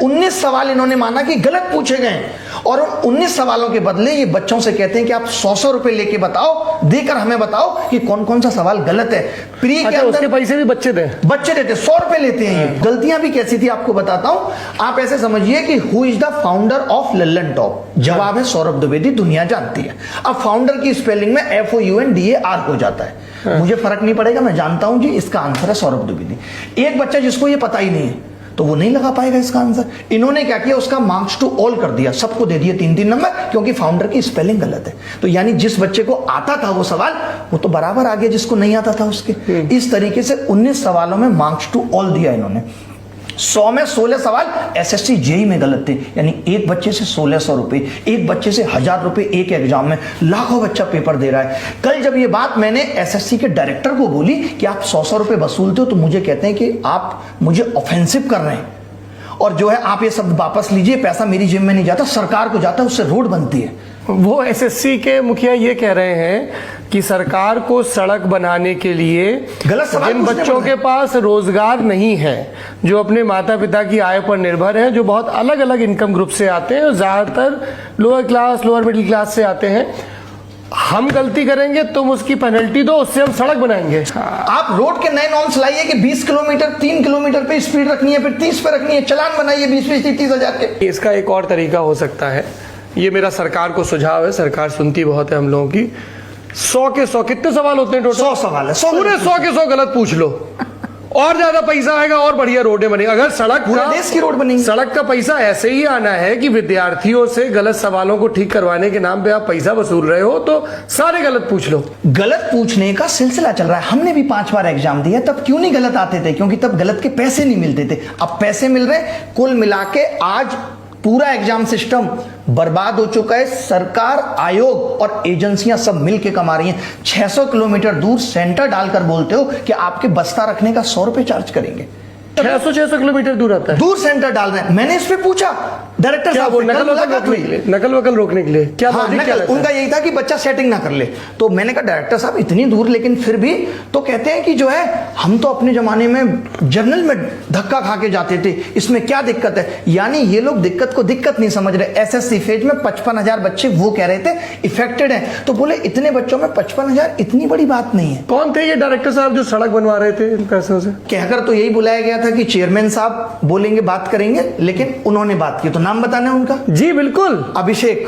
19 सवाल इन्होंने माना कि गलत पूछे गए और उन 19 सवालों के बदले ये बच्चों से कहते हैं कि आप 100 रुपए लेके बताओ, देकर हमें बताओ कि कौन कौन सा सवाल गलत है। प्री के अंदर उसके पैसे भी बच्चे देते 100 रुपए लेते हैं ये। गलतियां भी कैसी थी आपको बताता हूं। आप ऐसे समझिए कि who is the founder of Lallan top, जवाब है सौरभ द्विवेदी, दुनिया जानती है। अब फाउंडर की स्पेलिंग में FOUNDAR हो जाता है। मुझे फर्क नहीं पड़ेगा, मैं जानता हूं जी इसका आंसर है सौरभ द्विवेदी। एक बच्चा जिसको ये पता ही नहीं है तो वो नहीं लगा पाएगा इसका आंसर। इन्होंने क्या किया, उसका मार्क्स टू ऑल कर दिया, सबको दे दिए 3-3 नंबर, क्योंकि फाउंडर की स्पेलिंग गलत है। तो यानी जिस बच्चे को आता था वो सवाल, वो तो बराबर आ गया जिसको नहीं आता था उसके। इस तरीके से 19 सवालों में मार्क्स टू ऑल दिया इन्होंने। 100 में 16 सवाल SSC JEE में गलत थे, यानी एक बच्चे से 1600 रुपए, एक बच्चे से 1000 रुपए एक एग्जाम में, लाखों बच्चा पेपर दे रहा है। कल जब ये बात मैंने SSC के डायरेक्टर को बोली कि आप 100 रुपए वसूलते हो, तो मुझे कहते हैं कि आप मुझे ऑफेंसिव कर रहे हैं और जो है आप ये शब्द वापस लीजिए, पैसा मेरी जेब में नहीं जाता, सरकार को जाता है, उससे रोड बनती है। वो SSC के मुखिया ये कह रहे हैं कि सरकार को सड़क बनाने के लिए गलत सवाल जिन बच्चों के पास रोजगार नहीं है, जो अपने माता पिता की आय पर निर्भर हैं, जो बहुत अलग अलग इनकम ग्रुप से आते हैं, ज्यादातर lower class, lower middle class से आते हैं, हम गलती करेंगे तुम उसकी पेनल्टी दो, उससे हम सड़क बनाएंगे। आप रोड के नए नॉर्म्स लाइए कि 20 किलोमीटर 3 किलोमीटर पे स्पीड रखनी है, फिर 30 पे रखनी है, चालान बनाइए 20-30 हजार के। इसका एक और तरीका हो सकता है, ये मेरा सरकार को सुझाव है, सरकार सुनती बहुत है हम लोगों की। 100 के 100 कितने सवाल होते हैं टोटल? 100 सवाल है, पूरे 100 के 100 गलत पूछ लो और ज्यादा पैसा आएगा और बढ़िया रोडें बनेगी। अगर सड़क पूरे देश की रोड बनेगी। सड़क का पैसा ऐसे ही आना है कि विद्यार्थियों से गलत सवालों को ठीक करवाने के नाम पे आप पैसा वसूल रहे हो, तो सारे गलत पूछ लो। गलत पूछने का सिलसिला चल रहा है। हमने भी 5 बार एग्जाम दिया, तब क्यों नहीं गलत आते थे? क्योंकि तब गलत के पैसे नहीं मिलते थे। अब पैसे मिल रहे हैं। कुल मिला के आज पूरा एग्जाम सिस्टम बर्बाद हो चुका है। सरकार, आयोग और एजेंसियां सब मिलके कमा रही हैं। 600 किलोमीटर दूर सेंटर डालकर बोलते हो कि आपके बस्ता रखने का 100 रुपए चार्ज करेंगे। 600 किलोमीटर दूर आता है, दूर सेंटर डाल रहे हैं। मैंने इस पे पूछा डायरेक्टर साहब, नकल वकल रोकने के लिए क्या उनका यही था कि बच्चा सेटिंग ना कर ले। तो मैंने कहा डायरेक्टर साहब इतनी दूर, लेकिन फिर भी तो कहते हैं कि जो है हम तो अपने जमाने में जर्नल में धक्का खा के जाते थे, इसमें क्या दिक्कत है? यानी ये लोग दिक्कत को दिक्कत नहीं समझ रहे। SSC फेज में 55,000 बच्चे वो कह रहे थे इफेक्टेड हैं, तो बोले इतने बच्चों में 55,000 इतनी बड़ी बात नहीं है। कौन थे ये डायरेक्टर साहब जो सड़क बनवा रहे थे इन पैसों से? कहकर तो यही बुलाया गया था कि चेयरमैन साहब बोलेंगे, बात करेंगे, लेकिन उन्होंने बात की। तो नाम बताना है उनका? जी बिल्कुल, अभिषेक।